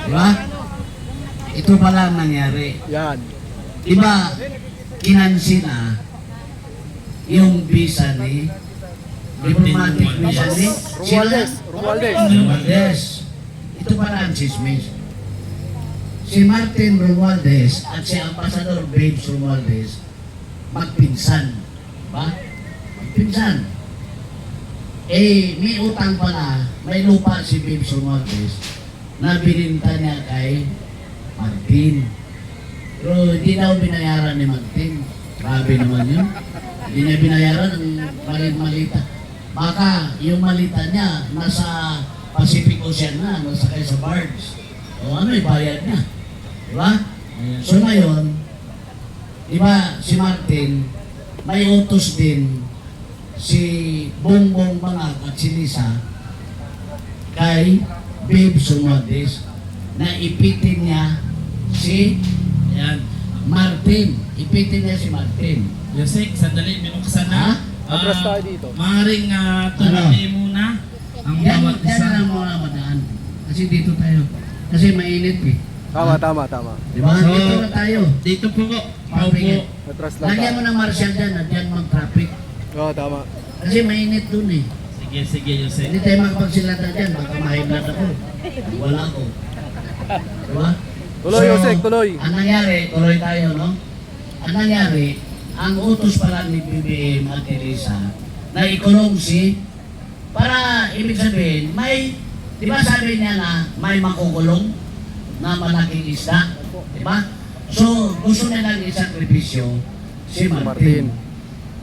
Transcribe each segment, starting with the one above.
Diba? Ito pala ang nangyari. Yan. Diba, kinansin na yung visa ni diplomatic visa ni Romualdez. Ito pala ang chismis. Si Martin Romualdez at si Ambassador Babes Romualdez magpinsan. Diba? Magpinsan. Eh, may utang pala, may lupa si Babes Romualdez na bininta niya kay Martin. Pero hindi daw binayaran ni Martin. Grabe naman yun. Hindi niya binayaran ang malita. Baka yung malita niya nasa Pacific Ocean na, nasa kay sa barge. O ano, bayad niya. Diba? So ngayon, diba si Martin, may utos din si Bongbong Bangag at si Lisa kay Babes Romualdez na ipitin niya si Martin. Ipitin niya si Martin. Yosek, sandali, binuksan na. Atras tayo dito. Maaaring tuloy muna ang bawat isa. Yan lang mga madaan. Kasi dito tayo. Kasi mainit eh. Tama. Diba? So, Dito na tayo. Dito po, Papingit. Atras lang Lagyan tayo. mo ng marshal dyan at dyan mag-traffic. Oo, tama. Kasi mainit dun eh. Sige, Yosek. Hindi tayo makapagsilata dyan. Baka mahimlat ako. Wala ako. Diba? Tuloy, Yosek, tuloy. Ang nangyari, tuloy tayo, no? Ang nangyari, ang utos pala ni BBM at Elisa na ikulong si para ibig sabihin, may, di ba sabi niya na may makukulong na malaking isda? Di ba? So, gusto nilang isakripisyo si Martin.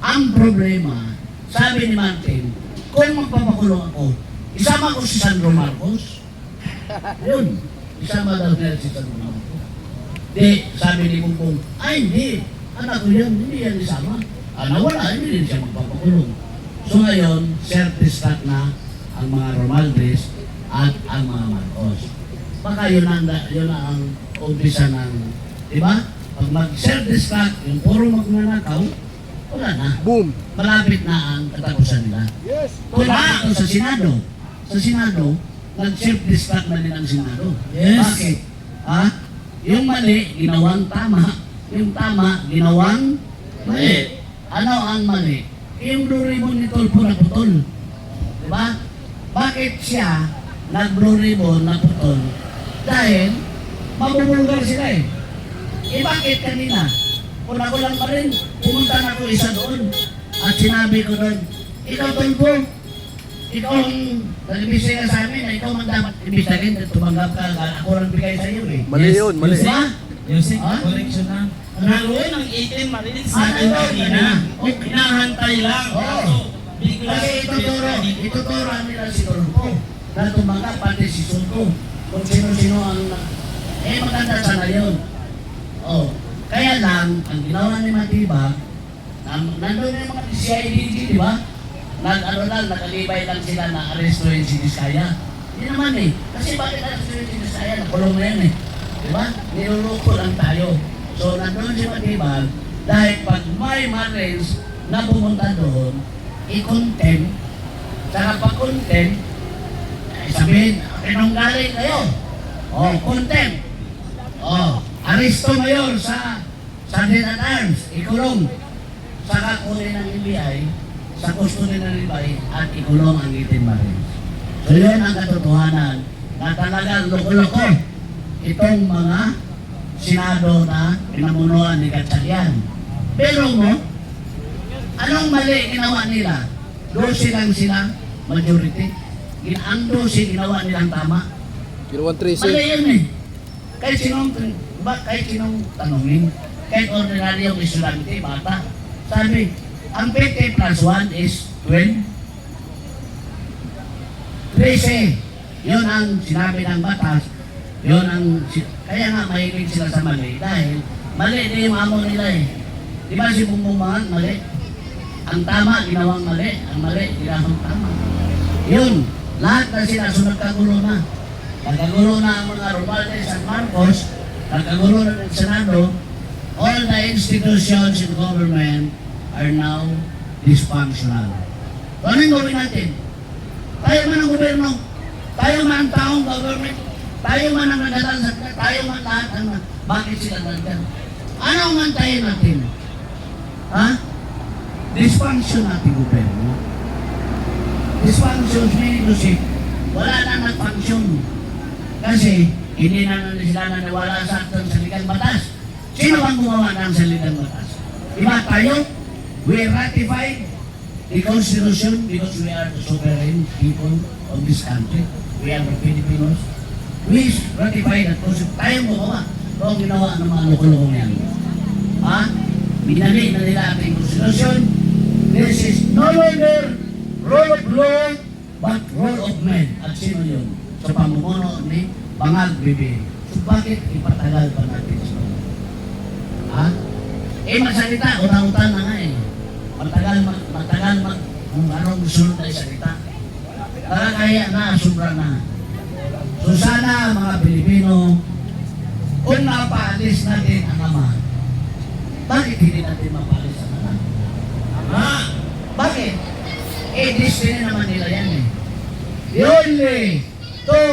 Ang problema, sabi ni Martin, kung magpapakulong ako, isama ko si Sandro Marcos. Yun, isama daw nila si Sandro Marcos. Di, sabi ni Bongbong, ay hindi, anak ko yan, hindi yan isama. Nawala, hindi din siya magpapakulong. So ngayon, self-destruct na ang mga Romualdez at ang mga Marcos. Baka yun ang umpisa ng, di ba? Pag mag-self-destruct, yung puro magnanakaw, wala na. Boom. Malapit na ang katapusan nila. Yes. Wala ito sa Senado. Sa Senado, nag-self-destruct na din ang Senado. Yes. Bakit? Yung mali, ginawang tama. Yung tama, ginawang mali. Ano ang mali? Yung blue ribbon ni Tulfo na putol. Diba? Bakit siya nag-blue ribbon na putol? Dahil mabubulgar sila eh. Eh bakit kanina? Kung ako lang pa rin, pumunta na ako isa doon. At sinabi ko doon, ikaw Tulfo, ikaw ang nag-ibisay ka sa amin na ikaw man dapat ibisagin at tumanggap ka, ako lang bigay sa iyo eh. Mali yun, mali. Diba? Yosek, Ha? correction na. Naroon ang 18 marilis sa Ano yun? kanina. Okay. Hinahantay lang. Oo. Kaso, bigla Kasi ituturo nila si Tulfo na tumanggap pati si Sulto. Kung sino-sino ang maganda sana yun. Oh. Kaya lang, ang ginawa ni Matibag, nandun yung mga CIDG, di ba? Nakalibay lang sila na arestuhin si Diskaya. Hindi naman eh. Kasi bakit arestuhin si Diskaya? Nakulong na yan eh. Di ba? Niluluko lang tayo. So, nandun si Matibag, dahil pag may Marines na pumunta doon, i-contempt, saka pag-contempt, sabihin, pinanggaling kayo. Contempt. Aresto mayor sa Sandin at Arms, ikulong. Saka kunin ng NBI, sa custody ng NBI, at ikulong ang 18 Marines. So, yun ang katotohanan na talagang loko-loko itong mga Senado na pinamunuan ni Gatchalian. Pero mo, anong mali ginawa nila? 12 lang sila, majority. Ang 12 ginawa nilang tama. Ginawang Mali 13. yun eh. Kahit sinong tanongin, kahit ordinary yung estudyante, bata. Sabi, ang 50 plus 1 is 12. 13. Yun ang sinabi ng batas. Yun ang, kaya nga mahilig sila sa mali dahil mali din yung amo nila eh. Di ba si Bongbong Bangag, mali? Ang tama, ginawang mali. Ang mali, ginawang tama. Yun, lahat na sila, so nagkagulo na. Nagkagulo na ang mga Romualdez at Marcos, nagkagulo na ng Senado, all the institutions in government are now dysfunctional. Ano yung gawin natin? Tayo man ang gobyerno, tayo man ang taong government, Tayo man ang nagdadaan sa kanila, tayo man lahat ang bakit sila nagdadaan. Ano ang mantayin natin? Ha? Dysfunction natin gobyerno. Dysfunction meaning to say, wala na nag-function. Kasi, hindi na sila naniwala sa ating saligang batas. Sino bang gumawa ng saligang batas? Iba tayo, we ratified the Constitution because we are the sovereign people of this country. We are the Filipinos. We ratified that Constitution. Tayo gumawa. Ito ang ginawa ng mga loko-loko yan. Ha? Binali na nila ating Constitution. This is no longer rule of law, but rule of men. At sino yun? Sa pamumuno ni Bangag Bibi. So bakit ipatagal pa natin ito? Ha? Magsalita, utang-utang na nga eh. Matagal kung anong gusto tayo salita. Kaya na, sobra na. So sana mga Pilipino, kung napaalis natin ang ama, bakit hindi natin mapaalis ang ama? Ha? Bakit? Destiny naman nila yan eh. The only two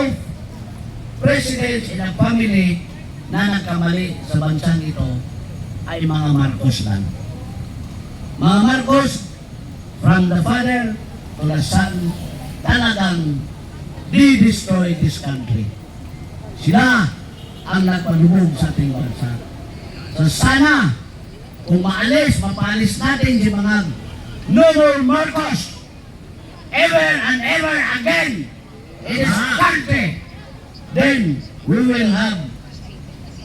presidents in a family na nagkamali sa bansang ito ay mga Marcos lang. Mga Marcos, from the father to the son, talagang di-destroy this country. Sila ang nagpalubog sa ating bansa. So sana, kung mapaalis natin si mga no more Marcos, ever and ever again in this country, then we will have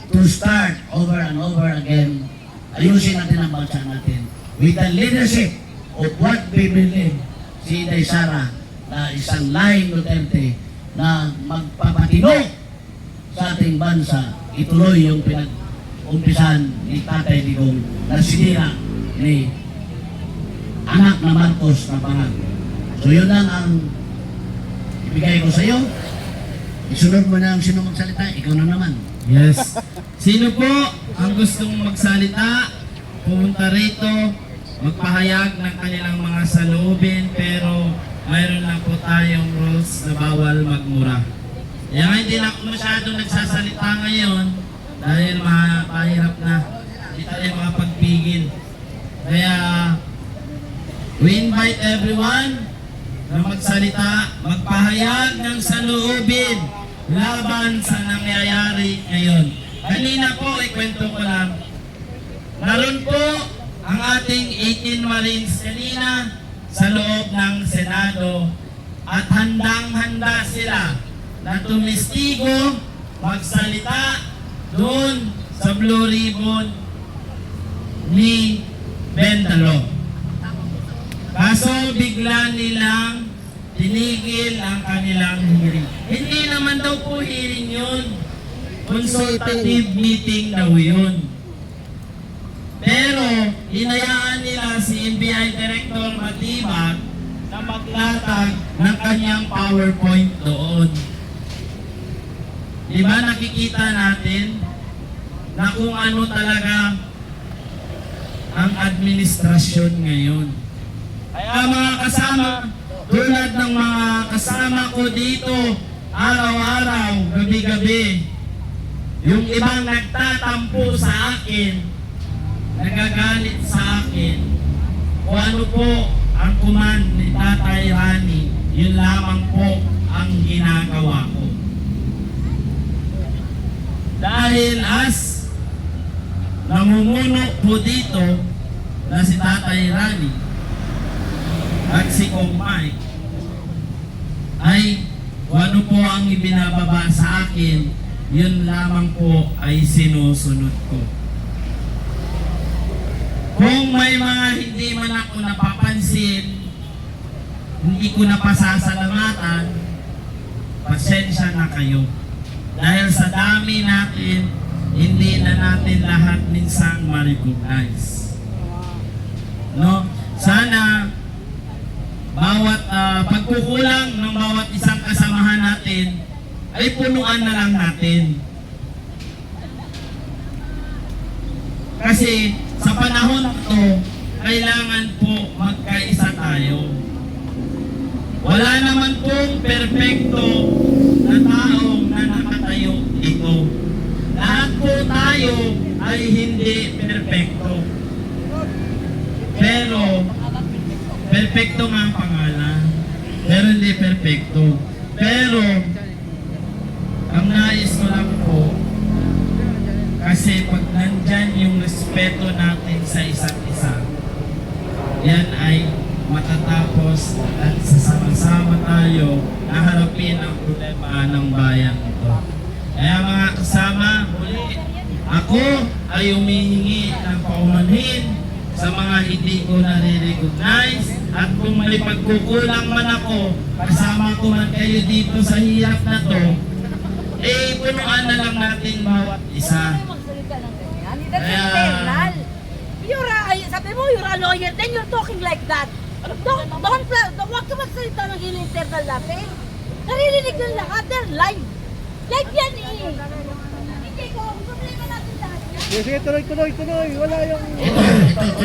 to start over and over again. Ayusin natin ang bansa natin with the leadership of what we believe si Inday Sara na isang lahing Duterte na magpapatino sa ating bansa, ituloy yung pinag-umpisan ni Tatay Digong na sinira ni anak na Marcos na Bangag. So yun lang ang ibigay ko sa iyo. Isunod mo na ang sino magsalita, ikaw na naman. Yes. Sino po ang gustong magsalita, pumunta rito, magpahayag ng kanilang mga saloobin, pero mayroon lang po tayong rules na bawal magmura. Kaya nga hindi na ako masyadong nagsasalita ngayon dahil mahirap na. Hindi tayo makapagpigil. Kaya we invite everyone na magsalita, magpahayag ng saloobin laban sa nangyayari ngayon. Kanina po, ikwento ko lang. Naroon po ang ating 18 Marines kanina sa loob ng Senado at handang-handa sila na tumistigo, magsalita doon sa Blue Ribbon ni Bendalo. Kaso bigla nilang tinigil ang kanilang hearing. Hindi naman daw po hearing yun. Consultative meeting daw yun. Pero hinayaan nila si NBI Director Matibag na maglatag ng kanyang PowerPoint doon. Diba nakikita natin na kung ano talaga ang administrasyon ngayon. Kaya mga kasama, tulad ng mga kasama ko dito, araw-araw, gabi-gabi, yung ibang nagtatampo sa akin, nagagalit sa akin, kung ano po ang command ni Tatay Rani, yun lamang po ang ginagawa ko. Dahil as namumuno po dito na si Tatay Rani at si Kong Mike, ay kung ano po ang ibinababa sa akin, yun lamang po ay sinusunod ko. Kung may mga hindi man ako napapansin, hindi ko napasasalamatan, pasensya na kayo. Dahil sa dami natin, hindi na natin lahat minsang ma-recognize. No? Sana bawat pagkukulang ng bawat isang kasamahan natin ay punuan na lang natin. Kasi sa panahon ito, kailangan po magkaisa tayo. Wala naman pong perpekto na taong na nakatayo ay hindi perpekto. Pero, perpekto nga ang pangalan. Pero hindi perpekto. Pero, ang nais ko lang po, kasi pag nandyan yung respeto natin sa isa't isa, yan ay matatapos at sasama-sama tayo na harapin ang problema ng bayan ito. Kaya mga kasama, muli, ako ay humihingi ng paumanhin sa mga hindi ko nare-recognize at kung may pagkukulang man ako, kasama ko man kayo dito sa hirap na to, eh, punuan na lang natin bawat isa. Kaya, Sabi mo, you're a lawyer, then you're talking like that. Huwag ka magsalita ng internal natin. Naririnig ng lahat, they're live. Live yan eh. Hindi ko, problema natin lahat yan. Sige, tuloy. Wala yung... Ito,